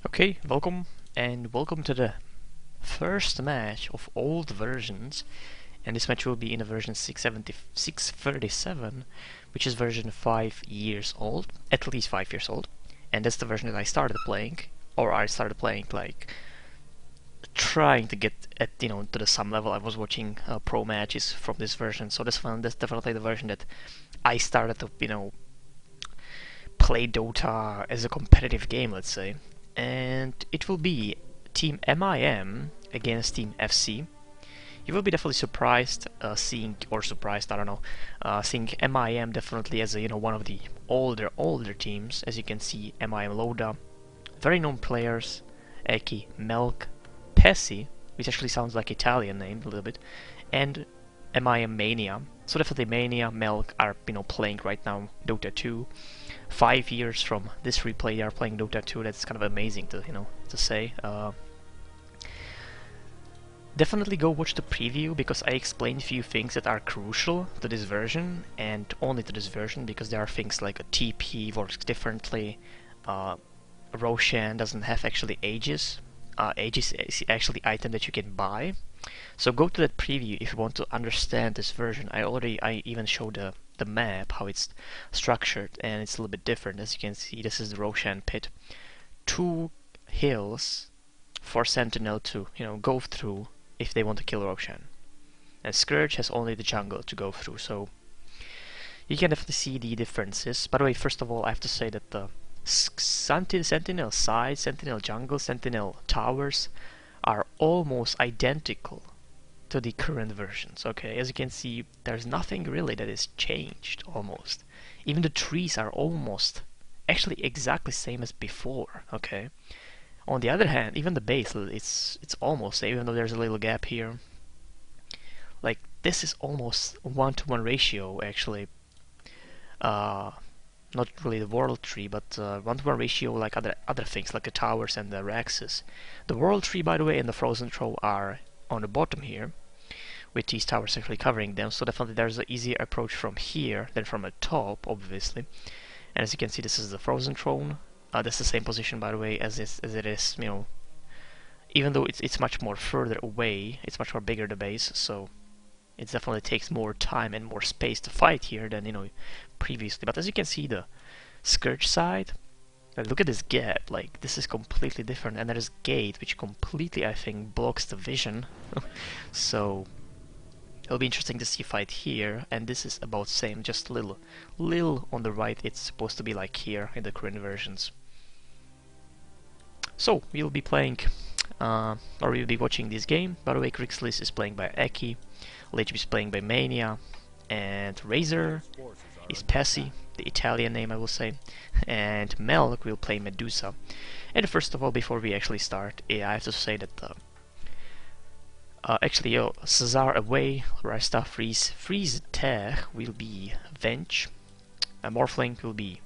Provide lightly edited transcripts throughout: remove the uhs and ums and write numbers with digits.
Okay, welcome to the first match of old versions, and this match will be in the version 6.37, which is version 5 years old, at least 5 years old, and that's the version that I started playing, or I started playing like trying to get at to the some level. I was watching pro matches from this version, so this one, that's definitely the version that I started to play Dota as a competitive game, let's say. And it will be Team MYM against Team FC. You will be definitely surprised seeing MYM definitely as a one of the older teams. As you can see, MYM Loda, very known players, Eki, Melk, Pessi, which actually sounds like Italian name a little bit, and MYM Mania. So definitely Mania, Melk are playing right now Dota 2. 5 years from this replay they are playing Dota 2. That's kind of amazing to to say. Definitely go watch the preview because I explained a few things that are crucial to this version and only to this version, because there are things like a TP works differently. Roshan doesn't have actually Aegis. Aegis is actually item that you can buy. So go to that preview if you want to understand this version. I even showed the map, how it's structured, and it's a little bit different. As you can see, this is the Roshan pit. 2 hills for Sentinel to go through if they want to kill Roshan. And Scourge has only the jungle to go through, so you can definitely see the differences. By the way, first of all, I have to say that the Sentinel side, Sentinel jungle, Sentinel towers are almost identical to the current versions. Okay, as you can see, there's nothing really that is changed almost. Even the trees are almost actually exactly same as before. Okay, on the other hand, even the base, it's almost, even though there's a little gap here, like this is almost 1-to-1 ratio actually. Not really the world tree, but 1-to-1 ratio like other things like the towers and the Raxes. The world tree, by the way, and the frozen throw are on the bottom here, with these towers actually covering them, so definitely there's an easier approach from here than from the top, obviously. And as you can see, this is the frozen throne. That's the same position, by the way, as it is, even though it's much more further away, it's much more bigger, the base, so it definitely takes more time and more space to fight here than previously. But as you can see, the Scourge side, look at this gap, like this is completely different, and there's gate which completely, I think, blocks the vision. So it'll be interesting to see fight here, and this is about same, just little on the right. It's supposed to be like here in the current versions. So we'll be playing, or we'll be watching this game. By the way, Crixlis is playing by Eki, Lich is playing by Mania, and Razor is Pessi, the Italian name I will say, and Melk will play Medusa. And first of all, before we actually start, I have to say that Cesar away, Rasta Freeze Tech will be Venge, Morphling will be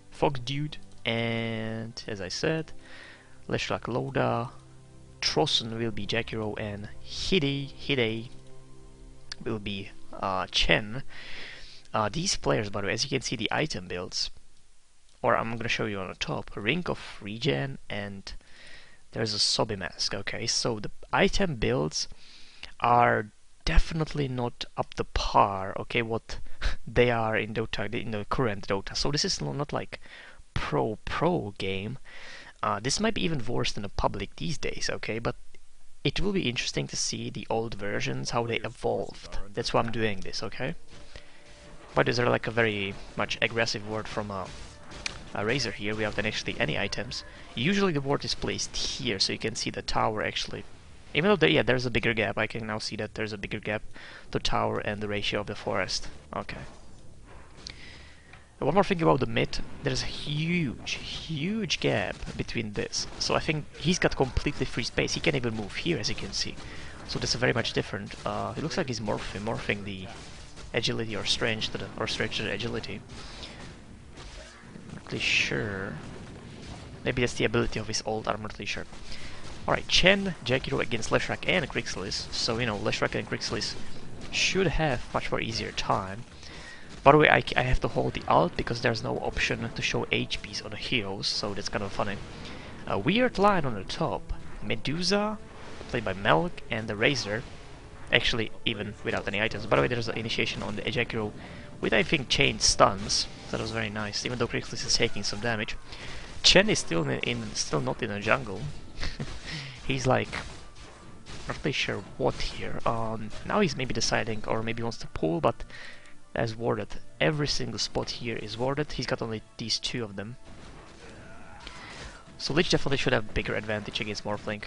Fox Dude, and as I said, Leshrak Loda, Trossen will be Jakiro, and Hide will be Chen. These players, by the way, as you can see, the item builds, or I'm gonna show you on the top, Ring of Regen, and there's a Sobi Mask. Okay, so the item builds are definitely not up to par, okay, what they are in Dota, in the current Dota. So this is not like pro game. This might be even worse than the public these days, okay, but it will be interesting to see the old versions, how they evolved. That's why I'm doing this, okay? But is there like a very much aggressive word from a Razor here without actually any items? Usually the ward is placed here, so you can see the tower actually. Even though there's a bigger gap, I can now see that there's a bigger gap to tower and the ratio of the forest. Okay. One more thing about the mid, there's a huge gap between this. So I think he's got completely free space. He can even move here, as you can see. So that's a very much different. It looks like he's morphing the agility or strength to the agility. Not really sure. Maybe that's the ability of his ult. I'm not really sure. All right, Chen, Jakiro against Leshrak and Crixlis. So Leshrak and Crixlis should have much more easier time. By the way, I have to hold the alt because there's no option to show HPs on the heroes, so that's kind of funny. A weird line on the top. Medusa, played by Melk, and the Razor. Actually, even without any items. By the way, there's an initiation on the Ejacuro with, I think, chain stuns. That was very nice, even though Crixlis is taking some damage. Chen is still still not in the jungle. He's like not really sure what here. Now he's maybe deciding, or maybe wants to pull, but as warded. Every single spot here is warded. He's got only these two of them. So Lich definitely should have bigger advantage against Morphling.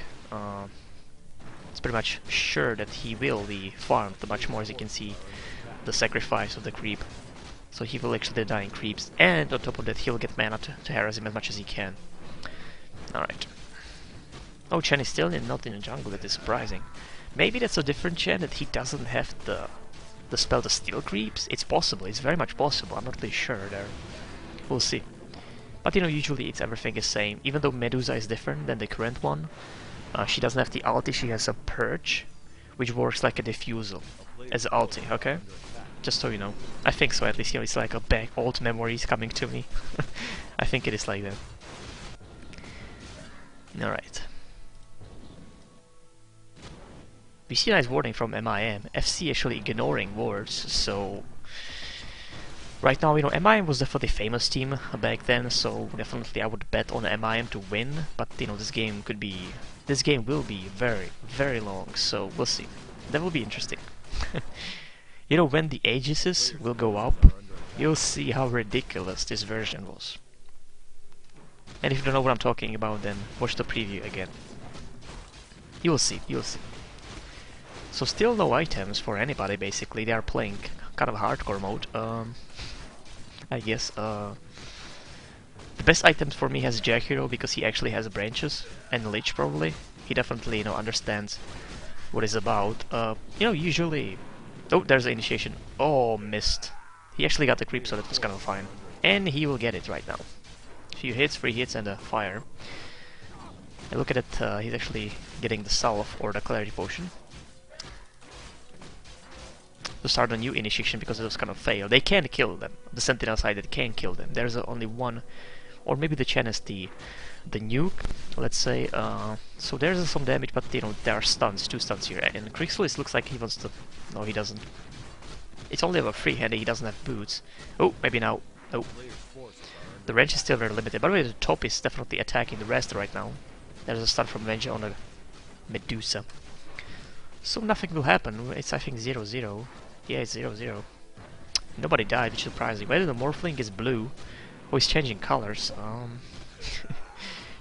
It's pretty much sure that he will be farmed much more, as you can see the sacrifice of the creep. So he will actually die in creeps, and on top of that he'll get mana to harass him as much as he can. Alright. Oh, Chen is still not in the jungle, that is surprising. Maybe that's a different Chen, that he doesn't have the spell to steal creeps? It's possible, it's very much possible, I'm not really sure there. We'll see. But you know, usually it's everything is same. Even though Medusa is different than the current one, she doesn't have the ulti, she has a purge, which works like a diffusal as an ulti, okay? Just so you know. I think so, at least, you know, it's like a back old memories coming to me. I think it is like that. Alright. We see nice warding from MYM. FC actually ignoring wards, so... Right now, you know, MYM was definitely a famous team back then, so definitely I would bet on MYM to win, but you know, this game will be very, very long, so we'll see. That will be interesting. You know, when the Aegises will go up, you'll see how ridiculous this version was. And if you don't know what I'm talking about, then watch the preview again. You'll see, you'll see. So still no items for anybody, basically. They are playing kind of hardcore mode. I guess the best items for me has Jack Hero, because he actually has branches, and Lich probably. He definitely, you know, understands what it's about. You know, usually... Oh, there's the initiation. Oh, missed. He actually got the creep, so that was kind of fine. And he will get it right now. Few hits, 3 hits, and a fire. And look at it, he's actually getting the salve or the clarity potion to start a new initiation, because it was kind of failed. They can kill them. The Sentinel side, that can kill them. There's only one, or maybe the Chen is the nuke, let's say. So there's some damage, but you know, there are stuns, 2 stuns here. And Crixlis looks like he wants to... No, he doesn't. It's only a free hand, he doesn't have boots. Oh, maybe now. Oh. The range is still very limited. By the way, the top is definitely attacking the rest right now. There's a stun from Venja on a Medusa. So nothing will happen. It's, I think, 0-0. Yeah, it's 0-0. Nobody died, which is surprising. Whether the Morphling is blue, oh, he's changing colors.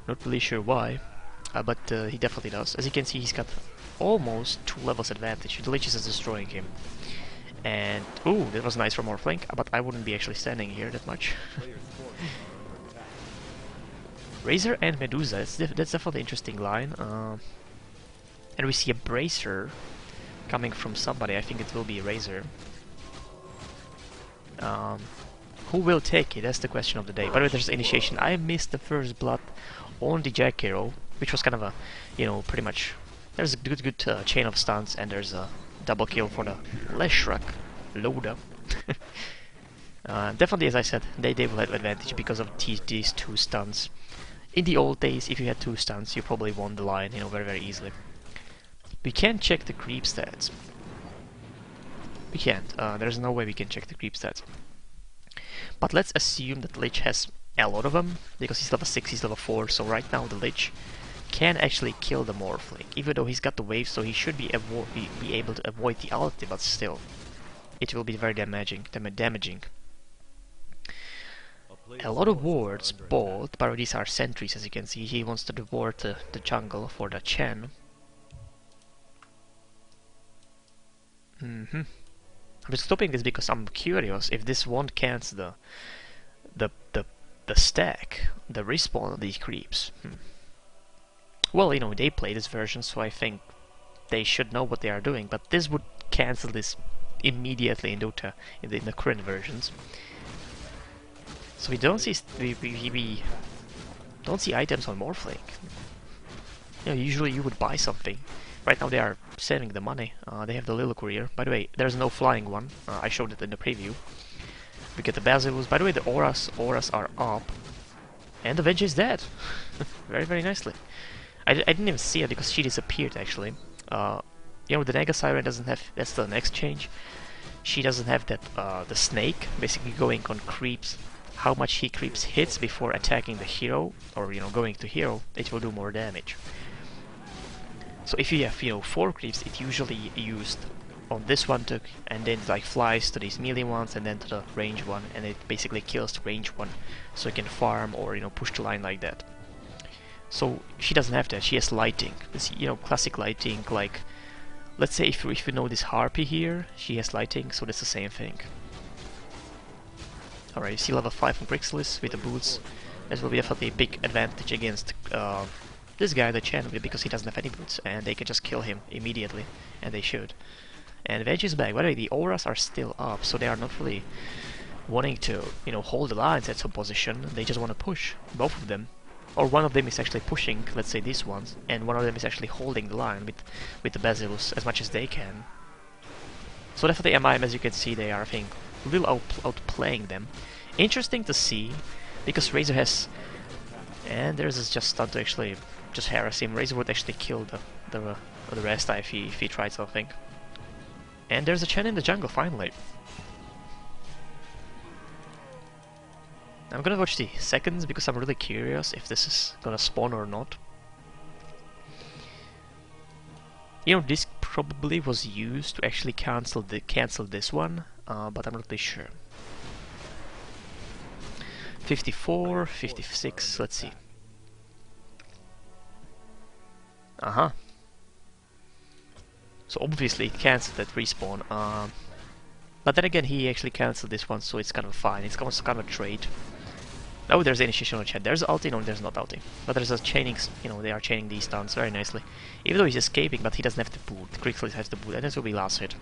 Not really sure why, but he definitely does. As you can see, he's got almost 2 levels advantage. The Lich is destroying him. And, ooh, that was nice from Morphling, but I wouldn't be actually standing here that much. Razor and Medusa, that's definitely an interesting line. And we see a Bracer coming from somebody. I think it will be a Razor. Who will take it? That's the question of the day. By the way, there's initiation. I missed the first blood on the Jack Hero, which was kind of a, you know, pretty much... There's a good chain of stuns, and there's a double kill for the Leshrak Loda. Definitely, as I said, they will have advantage because of these 2 stuns. In the old days, if you had 2 stuns, you probably won the line, you know, very, very easily. We can't check the creep stats. We can't. There's no way we can check the creep stats. But let's assume that Lich has a lot of them, because he's level 6, he's level 4, so right now the Lich can actually kill the Morphling, even though he's got the wave, so he should be able to avoid the ulti, but still, it will be very damaging. A lot of wards bought, but these are sentries, as you can see. He wants to ward the jungle for the Chen. I'm just stopping this because I'm curious if this won't cancel the stack, the respawn of these creeps. Well, you know, they play this version, so I think they should know what they are doing, but this would cancel this immediately in Dota, in the current versions. So we don't see we don't see items on Morphling. You know, usually you would buy something. Right now they are saving the money. They have the Lilo Courier. By the way, there's no flying one. I showed it in the preview. We get the Basilius. By the way, the auras are up. And the Venge is dead. Very, very nicely. I didn't even see it because she disappeared actually. You know, the Nega Siren doesn't have, that's the next change. She doesn't have that, the snake, basically going on creeps. How much he creeps hits before attacking the hero, or, you know, going to hero, it will do more damage. So if you have, you know, 4 creeps, it usually used on this one to, and then like flies to these melee ones and then to the range one, and it basically kills the range one, so you can farm or, you know, push the line like that. So she doesn't have that, she has lighting. This, you know, classic lighting, like, let's say if you know this Harpy here, she has lighting, so that's the same thing. Alright, you see level 5 on Crixlis with the boots. This will be definitely a big advantage against this guy, the Chen, because he doesn't have any boots, and they can just kill him immediately, and they should. And Veg is back. By the way, the auras are still up, so they are not really wanting to, you know, hold the lines at some position. They just want to push, both of them. Or one of them is actually pushing, let's say these ones, and one of them is actually holding the line with the Basilius as much as they can. So definitely MYM, as you can see, they are, I think, really outplaying them. Interesting to see, because Razor has... And there's this just stun to actually just harass him. Razor would actually kill the rest if he tried something. And there's a Chen in the jungle, finally. I'm gonna watch the seconds because I'm really curious if this is gonna spawn or not. You know, this probably was used to actually cancel this one, but I'm not really sure. 54, 56, let's see. Uh-huh. So obviously it cancelled that respawn. But then again, he actually cancelled this one, so it's kind of fine. It's kind of a trade. Oh, there's initiation on chat. There's ulti, no, there's not ulti. But there's a chaining, you know, they are chaining these stuns very nicely. Even though he's escaping, but he doesn't have the boot. Crixlis has the boot, and this will be last hit.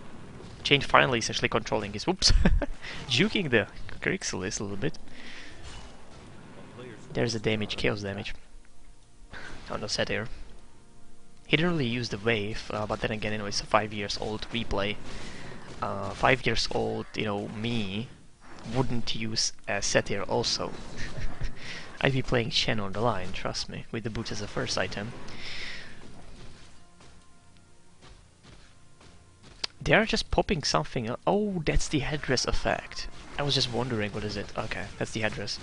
Chain finally is actually controlling his, whoops, juking the Crixlis a little bit. There's the damage, chaos damage. Oh no, Satyr. He didn't really use the wave, but then again, you know, it's a 5 years old replay. 5 years old, you know, me wouldn't use a Satyr also. I'd be playing Shen on the line, trust me, with the boot as a first item. They're just popping something. Oh, that's the headdress effect. I was just wondering, what is it? Okay, that's the headdress.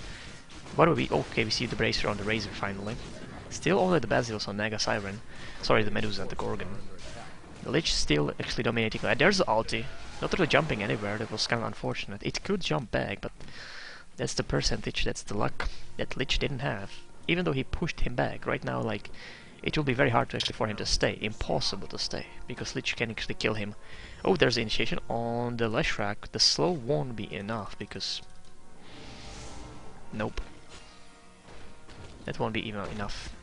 What do we... Okay, we see the bracer on the Razor finally. Still only the Basilius on Nega Siren. Sorry, the Medusa and the Gorgon. The Lich still actually dominating. There's the ulti. Not really jumping anywhere, that was kind of unfortunate. It could jump back, but that's the percentage, that's the luck that Lich didn't have. Even though he pushed him back, right now, like, it will be very hard to actually for him to stay. Impossible to stay, because Lich can actually kill him. Oh, there's the initiation on the Leshrac. The slow won't be enough, because... Nope. That won't be even enough.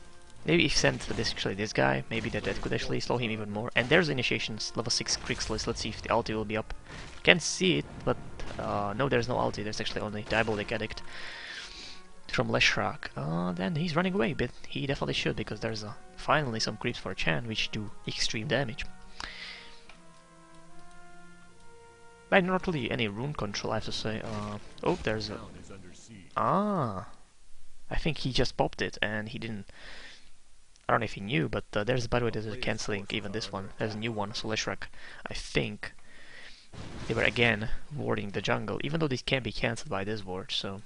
Maybe if sent this guy, maybe that could actually slow him even more. And there's the initiations, level 6 Crixlis. Let's see if the ulti will be up. Can't see it, but no, there's no ulti. There's actually only Diabolic Addict from Leshrac. Then he's running away, but he definitely should, because there's finally some creeps for Chan which do extreme damage. But not really any rune control, I have to say. Oh, there's a... I think he just popped it and he didn't... I don't know if he knew, but there's, by the way, there's a cancelling even this one. There's a new one, so Leshrac, I think they were again warding the jungle, even though this can be cancelled by this ward, so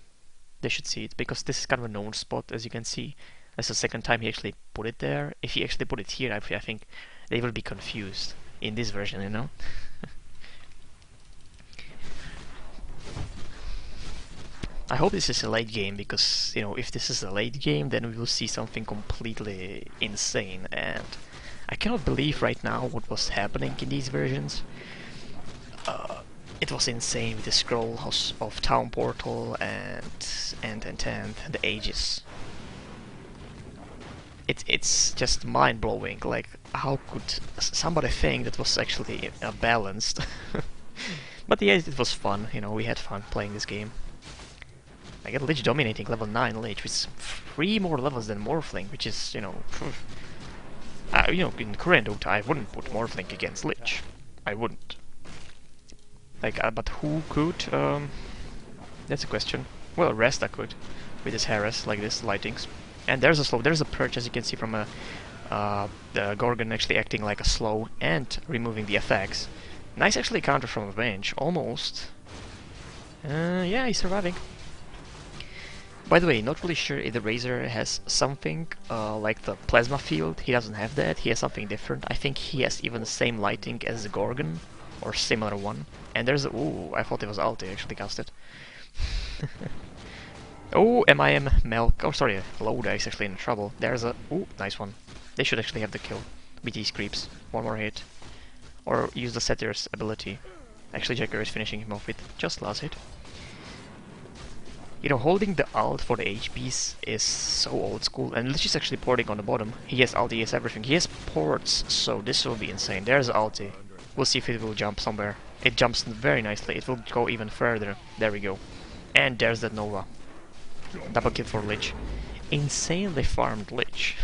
they should see it, because this is kind of a known spot, as you can see. That's the second time he actually put it there. If he actually put it here, I think they will be confused in this version, you know? I hope this is a late game, because, you know, if this is a late game, then we will see something completely insane, and I cannot believe right now what was happening in these versions. It was insane with the scroll of Town Portal and the Aegis. It's just mind-blowing, like, how could somebody think that was actually balanced? But yeah, it was fun, you know, we had fun playing this game. I get Lich dominating, level 9 Lich, with 3 more levels than Morphling, which is, you know... you know, in current Dota, I wouldn't put Morphling against Lich. I wouldn't. Like, but who could? That's a question. Well, Resta could. with his harass like this, lightings. And there's a slow, there's a perch, as you can see from the Gorgon actually acting like a slow and removing the effects. Nice actually counter from the bench, almost. Yeah, he's surviving. By the way, not really sure if the Razor has something like the plasma field. He doesn't have that, he has something different. I think he has even the same lighting as the Gorgon, or similar one. And there's a, ooh, I thought it was ulti, actually cast it. Oh, MYM Milk, oh sorry, Loda is actually in trouble. There's a, ooh, nice one. They should actually have the kill with these creeps. One more hit. Or use the Satyr's ability. Actually, Jacker is finishing him off with just last hit. You know, holding the ult for the HPs is so old school, and Lich is actually porting on the bottom. He has ulti, he has everything. He has ports, so this will be insane. There's ulti. We'll see if it will jump somewhere. It jumps very nicely. It will go even further. There we go. And there's that Nova. Double kill for Lich. Insanely farmed Lich.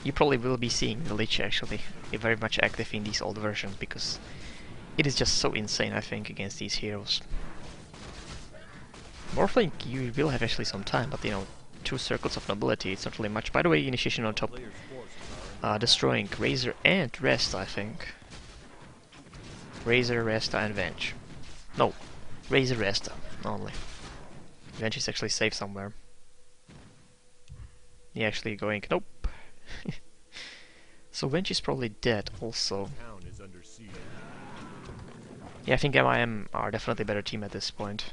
You probably will be seeing the Lich actually very much active in these old versions, because it is just so insane, I think, against these heroes. Morphling, you will have actually some time, but you know, 2 circles of nobility, it's not really much. By the way, initiation on top, destroying Razor and Resta, I think. Razor, Resta, and Venge. No, Razor, Resta only. Venge is actually safe somewhere. He actually going, nope. So Venge is probably dead also. Yeah, I think MYM are definitely better team at this point.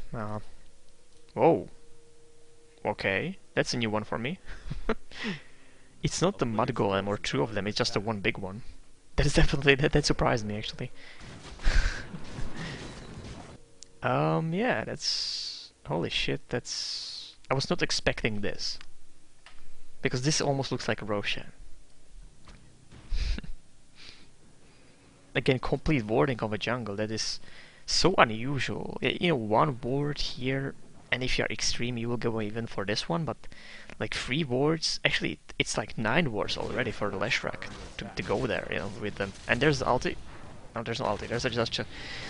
Whoa. Okay, that's a new one for me. It's not the Mud Golem or 2 of them, it's just the one big one. That is definitely, that surprised me actually. Yeah, that's... holy shit, that's... I was not expecting this. Because this almost looks like a Roshan. Again, complete warding of a jungle, that is so unusual. You know, 1 ward here, and if you're extreme you will go even for this one, but like 3 wards, actually it's like 9 wards already for the Leshrac to go there, you know, with them. And there's the ulti. No, there's no ulti, there's just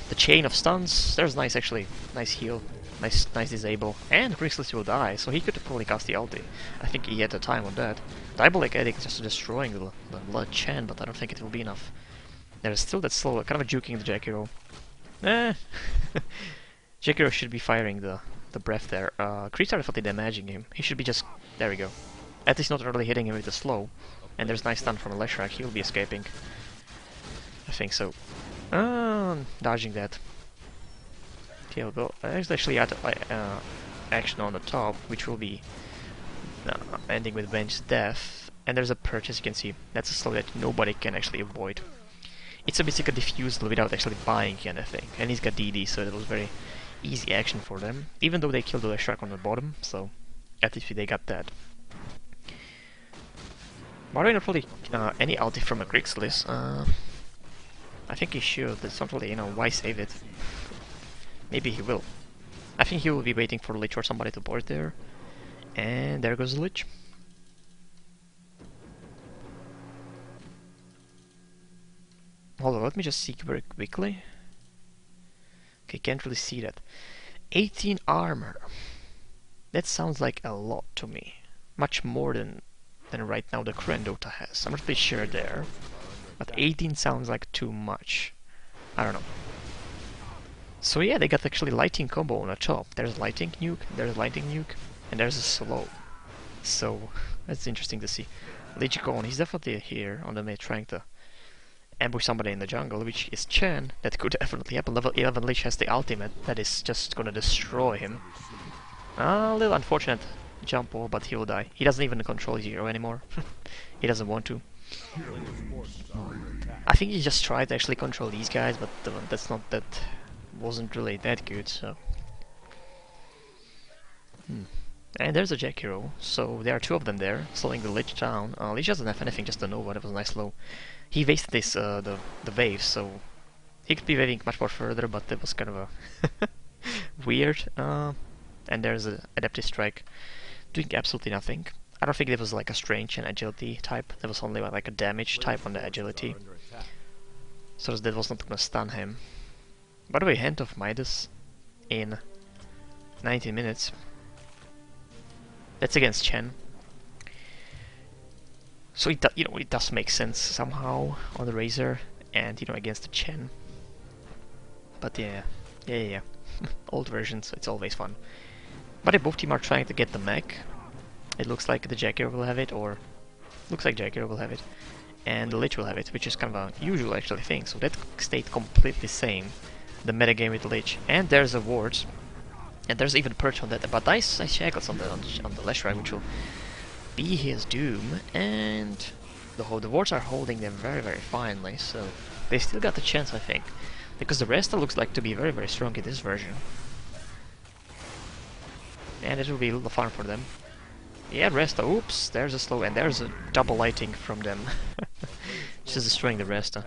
the chain of stuns. There's nice actually, nice heal, nice disable. And Grixis will die, so he could probably cast the ulti. I think he had the time on that. Diabolic Edict just destroying the Blood Chan, but I don't think it will be enough. There's still that slow, kind of juking the Jakiro. Jakiro should be firing the breath there. Creature definitely damaging him. He should be just... there we go. At least not really hitting him with the slow. And there's nice stun from Leshrac, he'll be escaping. I think so. Dodging that. Okay, I'll go... there's actually action on the top, which will be ending with Venge's death. And there's a perch, as you can see. That's a slow that nobody can actually avoid. It's a basically a diffusal without actually buying anything. And he's got DD, so it was very easy action for them. Even though they killed the Leshrac on the bottom, so at least they got that. Mario not really any ulti from a Grixis. I think he should. It's not really, you know, why save it? Maybe he will. I think he will be waiting for Lich or somebody to board there. And there goes the Lich. Hold on, let me just see very quickly. Okay, can't really see that. 18 armor. That sounds like a lot to me. Much more than right now the current DotA has. I'm not really sure there. But 18 sounds like too much. I don't know. So yeah, they got actually lighting combo on the top. There's lighting nuke, and there's a slow. So that's interesting to see. Lich Gone, he's definitely here on the mid trying to ambush somebody in the jungle, which is Chen. That could definitely happen. Level 11 Lich has the ultimate that is just gonna destroy him. A little unfortunate jump ball, but he will die. He doesn't even control Zero anymore. He doesn't want to. I think he just tried to actually control these guys, but that wasn't really that good, so... And there's a Jack Hero, so there are 2 of them there, slowing the Lich down. Lich doesn't have anything, just a Nova, that was a nice slow. He wasted this, the wave, so he could be waving much more further, but that was kind of a weird. And there's a Adaptive Strike, doing absolutely nothing. I don't think there was like a Strange and Agility type, there was only like a damage type on the Agility. So that was not gonna stun him. By the way, Hand of Midas in 19 minutes. That's against Chen. So it it does make sense somehow on the Razor and against the Chen. But yeah. Old versions, it's always fun. But if both team are trying to get the mech, it looks like the Jacker will have it, or looks like Jacker will have it, and the Lich will have it, which is kind of a usual actually thing. So that stayed completely same, the metagame with the Lich. And there's a ward, and there's even perch on that, but nice shackles on the Leshrac, which will be his doom. And the wards are holding them very finely, so they still got the chance, I think, because the Resta looks like to be very strong in this version. And it will be a little fun for them. Yeah, Resta, oops, there's a slow, and there's a double lighting from them. Just destroying the Resta.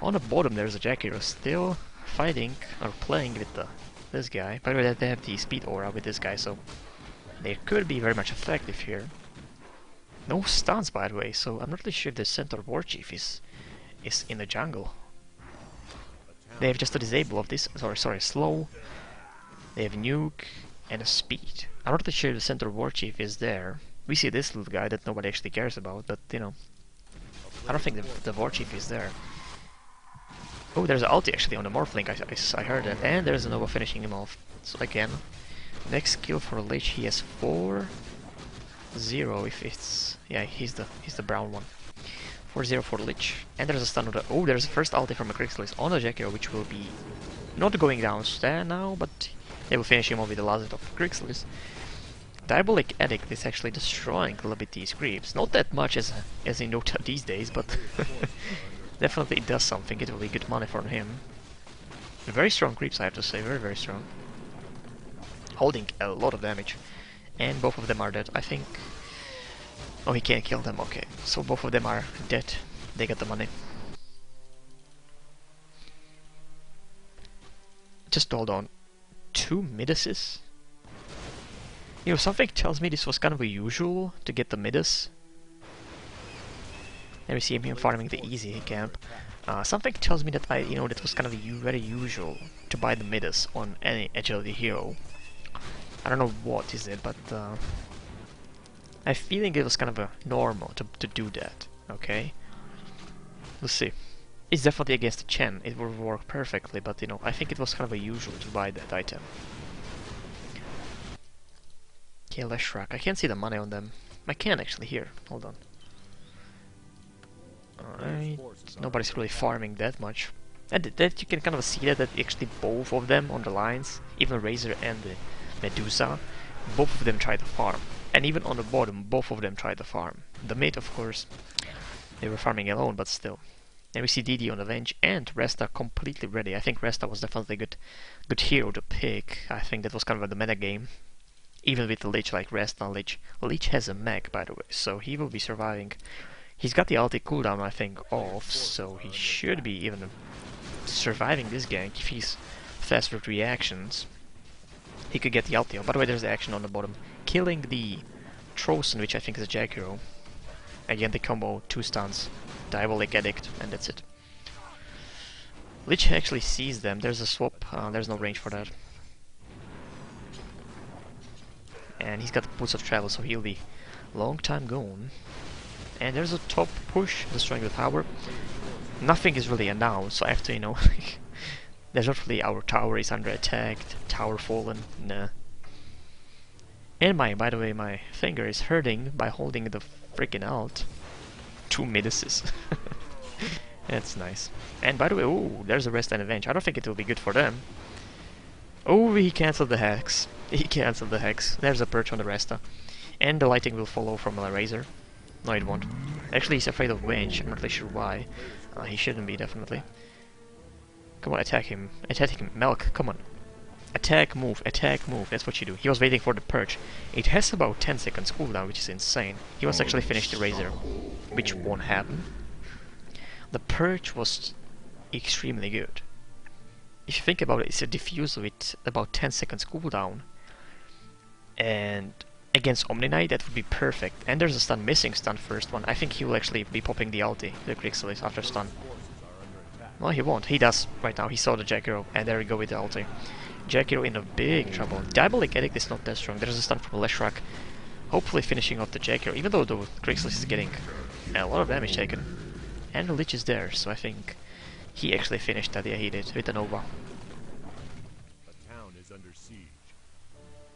On the bottom there's a Jackiro still fighting, or playing with this guy. By the way, they have the speed aura with this guy, so they could be very much effective here. No stuns, by the way, so I'm not really sure if the Centaur War Chief is in the jungle. They have just a disable of this, sorry, slow. They have nuke and a speed. I'm not really sure the Centaur War Chief is there. We see this little guy that nobody actually cares about, but I don't think the War Chief is there. Oh, there's an ulti actually on the Morphling, I heard that, and there's a Nova finishing him off. So again, next skill for Lich, he has 4-0 if it's... yeah, he's the brown one. 4-0 for Lich. And there's a stun on the... oh, there's a first ulti from a Grixis on the Jackiro, which will be not going down now, but they will finish him off with the last of Grixis. Diabolic Edict is actually destroying a little bit these creeps. Not that much as in Dota these days, but definitely it does something. It will be good money for him. Very strong creeps, I have to say, very strong. Holding a lot of damage. And both of them are dead, I think. Oh, he can't kill them, okay. So both of them are dead. They get the money. Just hold on. 2 Midases? Something tells me this was kind of unusual to get the Midas. And we see him farming the easy camp. Something tells me that that was kind of very usual to buy the Midas on any agility hero. I don't know what is it, but I have a feeling it was kind of normal to do that. Okay, we'll see. It's definitely against the Chen. It will work perfectly, but I think it was kind of unusual to buy that item. Okay, Leshrac. I can't see the money on them. I can actually here. Hold on. Alright. Nobody's really farming that much. And that you can kind of see that actually both of them on the lines, even Razor and the Medusa, both of them try to farm. And even on the bottom, both of them try to farm. The mid, of course, they were farming alone, but still. And we see DD on Avenge and Resta completely ready. I think Resta was definitely a good hero to pick. I think that was kind of the meta game. Even with the Lich like Resta, Lich has a mech, by the way, so he will be surviving. He's got the ulti cooldown, I think, off, so he should be even surviving this gank if he's fast with reactions. He could get the ulti. By the way, there's the action on the bottom, killing the trouxe, which I think is a Jackiro. Again, the combo, 2 stuns, Diabolic Edict, and that's it. Lich actually sees them. There's a swap. There's no range for that. And he's got the Pulse of Travel, so he'll be long time gone. And there's a top push, destroying the tower. Nothing is really announced, so after, there's not really our tower is under attack, tower fallen, nah. And by the way, my finger is hurting by holding the freaking alt. 2 Midases. That's nice. And by the way, oh, there's a Rest and Avenge. I don't think it will be good for them. Oh, he cancelled the Hex. He cancelled the Hex. There's a perch on the Resta. And the lighting will follow from a Razor. No, it won't. Actually, he's afraid of Winch. I'm not really sure why. He shouldn't be, definitely. Come on, attack him. Attack him. Melk, come on. Attack, move, that's what you do. He was waiting for the perch. It has about 10 seconds cooldown, which is insane. He was actually finished the Razor, which won't happen. The perch was extremely good. If you think about it, it's a diffuser with about 10 seconds cooldown. And against Omni Knight, that would be perfect. And there's a stun missing, stun first one. I think he will actually be popping the ulti, the Grixis, after stun. Well, he won't. He does right now. He saw the Jackiro, and there we go with the ulti. Jack Hero in a big trouble. Diabolic Edict is not that strong. There's a stun from Leshrak, hopefully finishing off the Jack Hero, even though the Grixis is getting a lot of damage taken. And the Lich is there, so I think he actually finished that. Yeah, he did, with the Nova.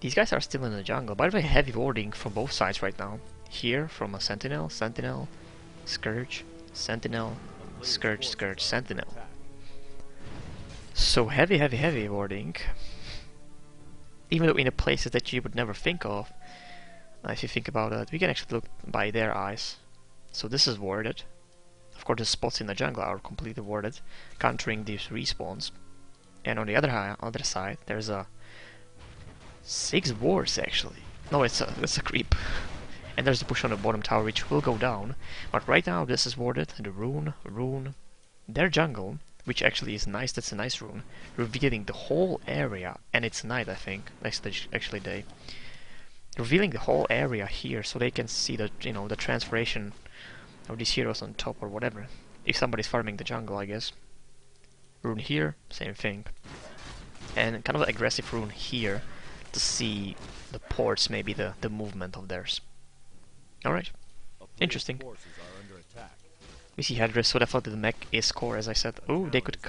These guys are still in the jungle. By the way, heavy warding from both sides right now. Here, from a Sentinel, Sentinel, Scourge, Sentinel, Scourge, Scourge, Sentinel. So heavy warding. Even though in the places that you would never think of. If you think about it, we can actually look by their eyes. So this is warded. Of course the spots in the jungle are completely warded, countering these respawns. And on the other side, there's a 6 wards actually. No, it's a creep. And there's a push on the bottom tower which will go down. But right now this is warded, and the rune, their jungle, which actually is nice, that's a nice rune, revealing the whole area, and it's night I think, next actually day. Revealing the whole area here so they can see the, you know, the transformation of these heroes on top or whatever. If somebody's farming the jungle, I guess. Rune here, same thing. And kind of an aggressive rune here to see the ports, maybe the movement of theirs. Alright, interesting. We see headdress, so definitely the mech is core, as I said. Oh, they could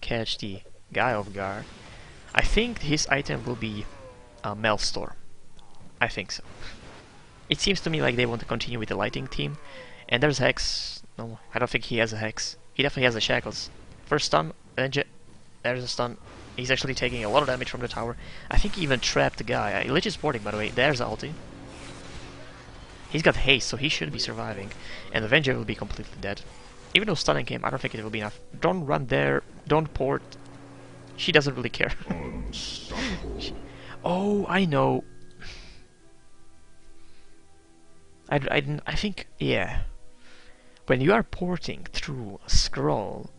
catch the guy off guard. I think his item will be a Maelstrom. I think so. It seems to me like they want to continue with the lighting team. And there's Hex. No, I don't think he has a Hex. He definitely has a Shackles. First stun, there's a stun. He's actually taking a lot of damage from the tower. I think he even trapped the guy. Lich is boarding, by the way. There's ulti. He's got haste, so he should be surviving. And the Avenger will be completely dead. Even though stunning him, I don't think it will be enough. Don't run there. Don't port. She doesn't really care. Oh, I know. I think, yeah. When you are porting through a scroll,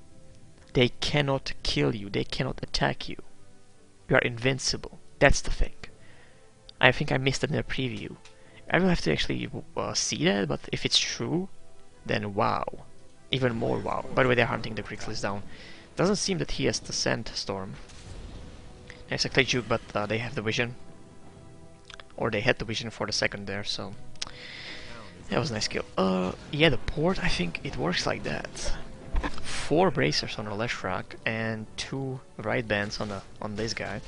they cannot kill you, they cannot attack you. You are invincible. That's the thing. I think I missed it in the preview. I will have to actually see that, but if it's true, then wow. Even more wow. By the way, they're hunting the Grixis down. Doesn't seem that he has the Scent Storm. It's a clay juke, but they have the vision. Or they had the vision for the second there, so... That was a nice kill. Yeah, the port, I think it works like that. 4 bracers on the Leshrak and 2 right bands on this guy.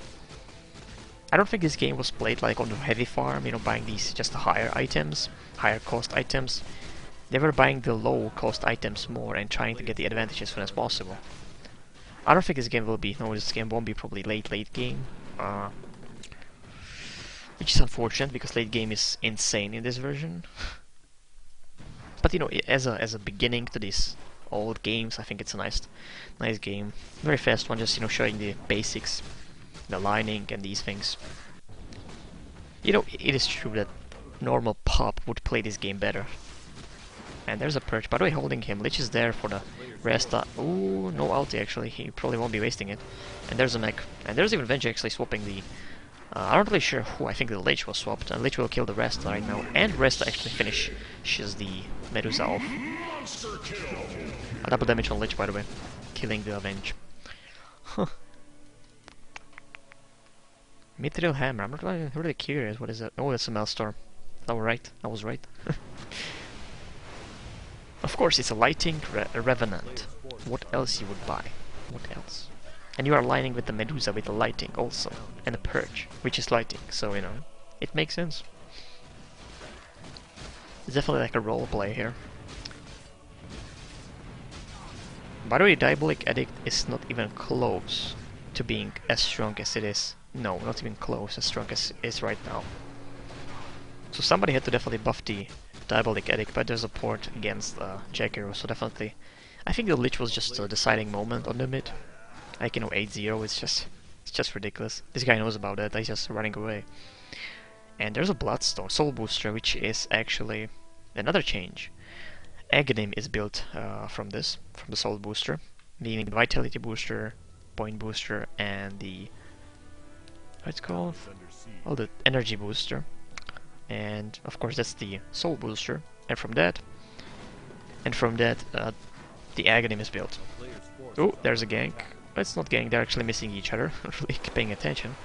I don't think this game was played like on the heavy farm, you know, buying these just higher items, higher cost items. They were buying the low cost items more and trying to get the advantage as soon as possible. I don't think this game will be, no, this game won't be probably late game. Which is unfortunate because late game is insane in this version. But you know, as a beginning to these old games, I think it's a nice game. Very fast one, just, you know, showing the basics, the lining and these things. You know, it is true that normal pop would play this game better. And there's a perch, by the way, holding him. Lich is there for the rest. Ooh, no ulti actually, he probably won't be wasting it. And there's a mech, and there's even Venji actually swapping the... I'm not really sure who, I think the Lich was swapped, and Lich will kill the rest right now. And rest actually finishes the Medusa off. A double damage on Lich, by the way, killing the Avenge. Huh. Mithril Hammer, I'm not really curious, what is that? Oh, that's a Maelstrom. I was right. Of course, it's a Lighting Revenant. What else you would buy? What else? And you are aligning with the Medusa with the Lighting also. And the Purge, which is Lighting, so you know, it makes sense. It's definitely like a role play here. By the way, Diabolic Edict is not even close to being as strong as it is. No, not even close as strong as it is right now. So somebody had to definitely buff the Diabolic Edict, but there's a port against Jack Hero, so definitely... I think the Lich was just a deciding moment on the mid. Like, you know, 8-0, it's just ridiculous. This guy knows about it, he's just running away. And there's a Bloodstone, Soul Booster, which is actually another change. Aghanim is built from the Soul Booster, meaning the Vitality Booster, Point Booster, and the... what's it called? Oh, the Energy Booster. And of course that's the Soul Booster. And from that, the Aghanim is built. Oh, there's a gank. It's not getting, they're actually missing each other, not really paying attention.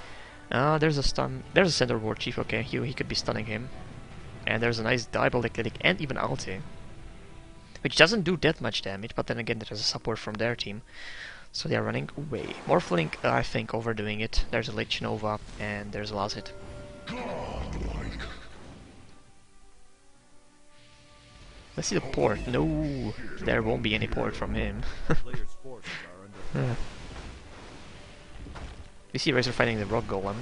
There's a stun, there's a center ward chief, okay, he could be stunning him. And there's a nice diabolic and even ulti. Which doesn't do that much damage, but then again there's a support from their team. So they are running away. Morphling, I think, overdoing it. There's a Lich Nova, and there's a Lazit. Let's see the port. No, there won't be any port from him. We see Razor fighting the Rock Golem.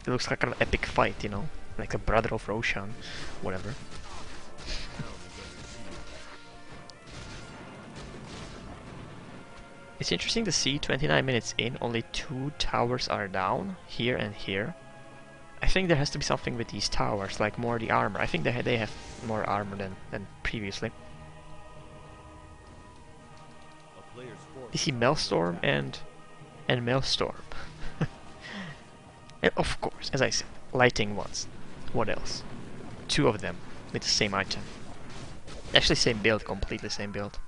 It looks like an epic fight, you know? Like the brother of Roshan. Whatever. It's interesting to see 29 minutes in, only 2 towers are down, here and here. I think there has to be something with these towers, like more the armor. I think they have more armor than previously. You see Maelstrom and Maelstrom. And of course, as I said, lighting ones. What else? 2 of them with the same item. Actually same build, completely same build.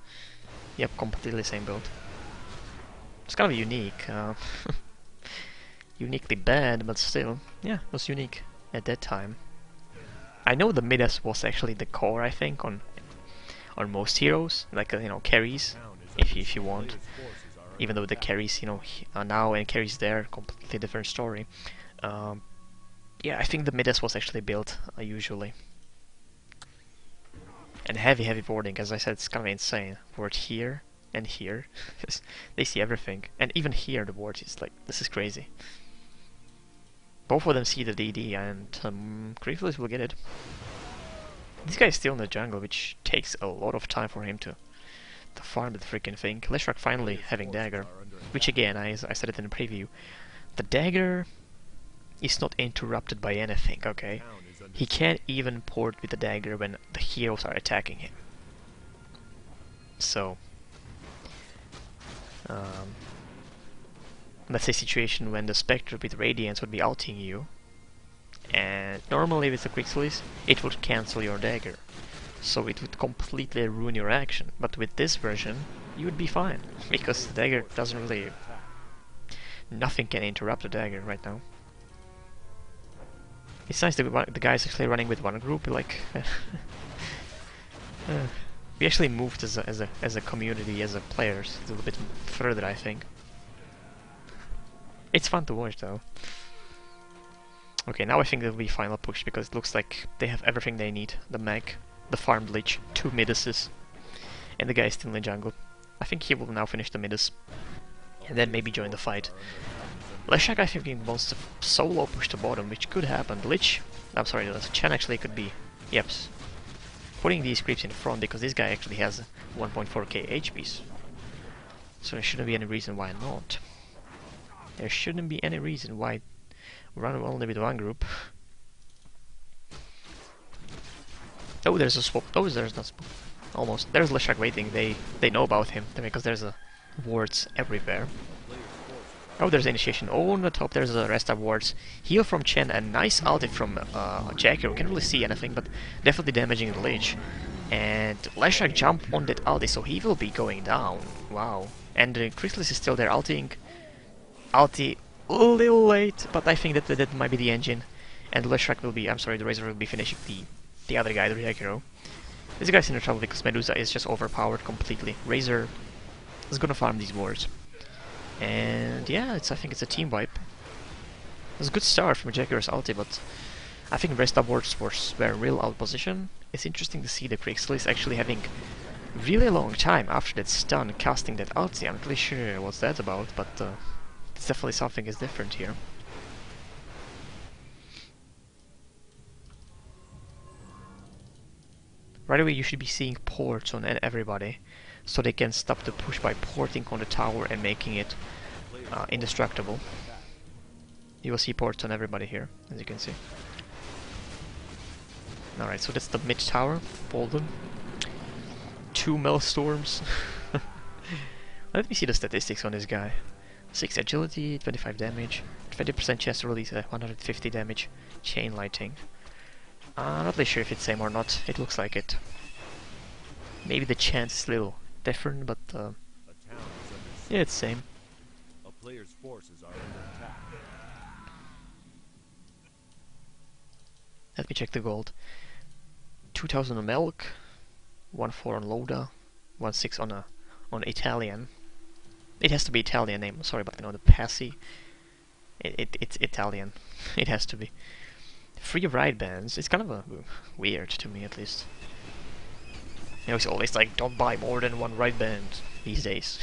Yep, completely same build. It's kind of unique. Uniquely bad, but still, yeah, it was unique at that time. I know the Midas was actually the core, I think, on most heroes, like you know, carries, if you want. Even though the carries, you know, are now and carries there, completely different story. Yeah, I think the Midas was actually built usually. And heavy warding, as I said, it's kind of insane. Ward here and here, they see everything, and even here the ward is like, this is crazy. Both of them see the DD, and Incríveis will get it. This guy is still in the jungle, which takes a lot of time for him to farm the freaking thing. Leshrac finally having dagger, which again, I said it in the preview, the dagger is not interrupted by anything, okay? He can't even port with the dagger when the heroes are attacking him. So, let's say situation when the Spectre with Radiance would be ulting you, and normally with the Quicksilence it would cancel your dagger, so it would completely ruin your action. But with this version you would be fine, because the dagger doesn't really... nothing can interrupt the dagger right now. It's nice that the guys actually running with one group, like... we actually moved as a community, as a players, a little bit further, I think. It's fun to watch though. Okay, now I think there will be final push, because it looks like they have everything they need. The Mag, the farmed Lich, 2 Midases, and the guy is still in the jungle. I think he will now finish the Midas, and then maybe join the fight. Leshrac, I think he wants to solo push the bottom, which could happen. Lich, I'm sorry, the Chen actually could be, yep, putting these creeps in front, because this guy actually has 1.4k HPs. So there shouldn't be any reason why not. There shouldn't be any reason why run only with one group. Oh, there's a swap. Oh, there's not swap. Almost. There's Leshrac waiting. They know about him because there's wards everywhere. Oh, there's initiation. Oh, on the top there's a rest of wards. Heal from Chen and nice ulti from Jackie. Can't really see anything, but definitely damaging the Lich. And Leshrac jump on that ulti, so he will be going down. Wow. And Chrysalis is still there ulting. Ulti a little late, but I think that might be the engine. And Leshrac will be, I'm sorry, the Razor will be finishing the other guy, the React. This guy's in trouble because Medusa is just overpowered completely. Razor is gonna farm these wards. And yeah, I think it's a team wipe. It was a good start from Jacker's ulti, but I think rest of wards were real out position. It's interesting to see the Quicksilence actually having really long time after that stun casting that ulti. I'm not really sure what's that about, but it's definitely something is different here. Right away you should be seeing ports on everybody, so they can stop the push by porting on the tower and making it indestructible. You will see ports on everybody here, as you can see. Alright, so that's the mid tower, Bolden. 2 Maelstorms. Let me see the statistics on this guy. 6 agility, 25 damage, 20% chance to release 150 damage, chain lighting. Not really sure if it's same or not, it looks like it. Maybe the chance is a little different, but yeah, it's same. Let me check the gold. 2000 on milk, 1.4 on Loda, 1.6 on Italian. It has to be Italian name. Sorry, but the Passy. It's Italian. It has to be. Free ride bands. It's kind of weird to me, at least. It's always like, don't buy more than one ride band these days.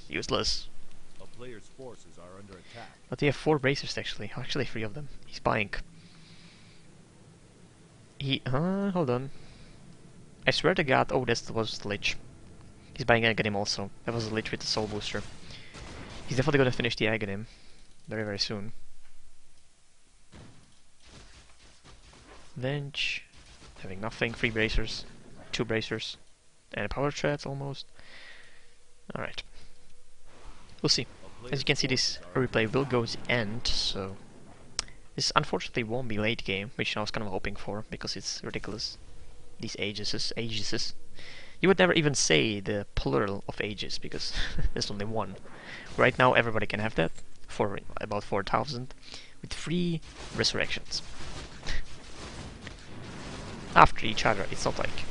Useless. A player's forces are under attack. But they have 4 bracers actually. Actually 3 of them. He's buying. Hold on. I swear to God, oh, that was the Lich. He's buying Aghanim also. That was the Lich with the soul booster. He's definitely gonna finish the Aghanim very, very soon. Venge. Having nothing. 3 bracers. 2 bracers. And a power threat almost. Alright. We'll see. As you can see, this replay will go to the end, so this unfortunately won't be late game, which I was kind of hoping for, because it's ridiculous. These ages. You would never even say the plural of ages, because there's only one. Right now everybody can have that, for about 4,000, with 3 resurrections. After each other, it's not like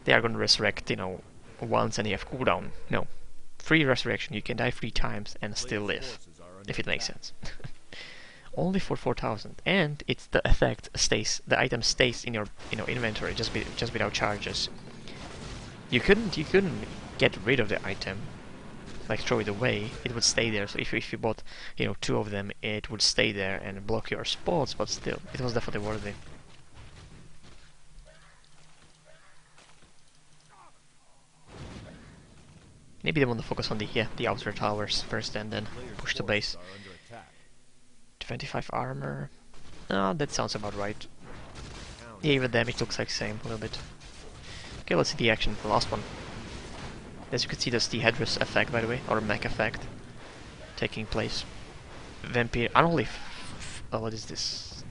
they are gonna resurrect, once and you have cooldown. No. 3 resurrection, you can die 3 times and still live, if it makes sense. Only for 4,000, and it's the effect stays. The item stays in your inventory just without charges. You couldn't get rid of the item, like throw it away. It would stay there. So if you bought 2 of them, it would stay there and block your spots. But still, it was definitely worth it. Maybe they want to focus on the outer towers first and then push the base. 25 armor. Oh, that sounds about right. Yeah, even damage looks like same a little bit. Okay, let's see the action. The last one. As you can see, there's the headdress effect, by the way, or mech effect taking place. Vampire. Unholy. What is this?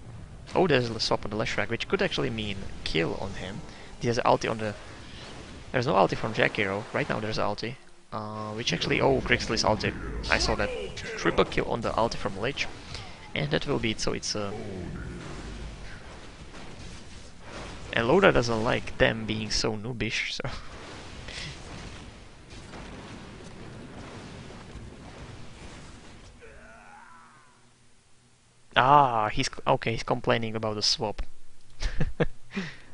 Oh, there's a swap on the Leshrac, which could actually mean kill on him. He has an ulti on the. There's no ulti from Jack Hero. Right now there's an ulti. Which actually. Oh, Crixley's ulti. I saw that. Triple kill on the ulti from Lich. And that will be it, so it's and Loda doesn't like them being so noobish, so he's okay, he's complaining about the swap.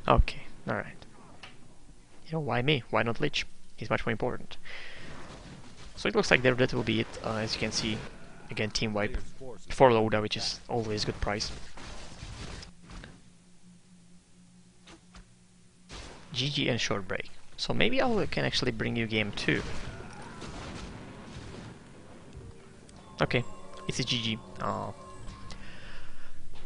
Okay, alright. Why me? Why not Lich? He's much more important. So it looks like that will be it, as you can see. Again, team wipe for Loda, which is always good price. GG and short break. So maybe I can actually bring you game 2. Okay, it's a GG.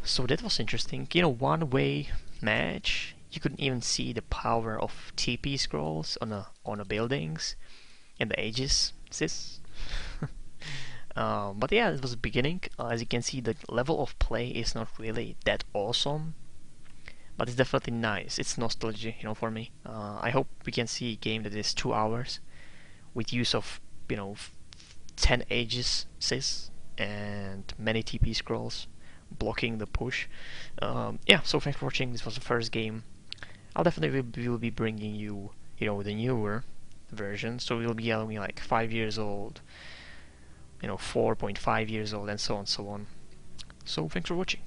So that was interesting. One-way match. You couldn't even see the power of TP scrolls on the buildings and the ages. But yeah, it was the beginning. As you can see, the level of play is not really that awesome, but it's definitely nice. It's nostalgia, for me. I hope we can see a game that is 2 hours with use of 10 ages and many TP scrolls blocking the push. Yeah, so thanks for watching. This was the first game. I'll definitely will be bringing you the newer version, so we'll be only like 5 years old, 4.5 years old, and so on. So thanks for watching.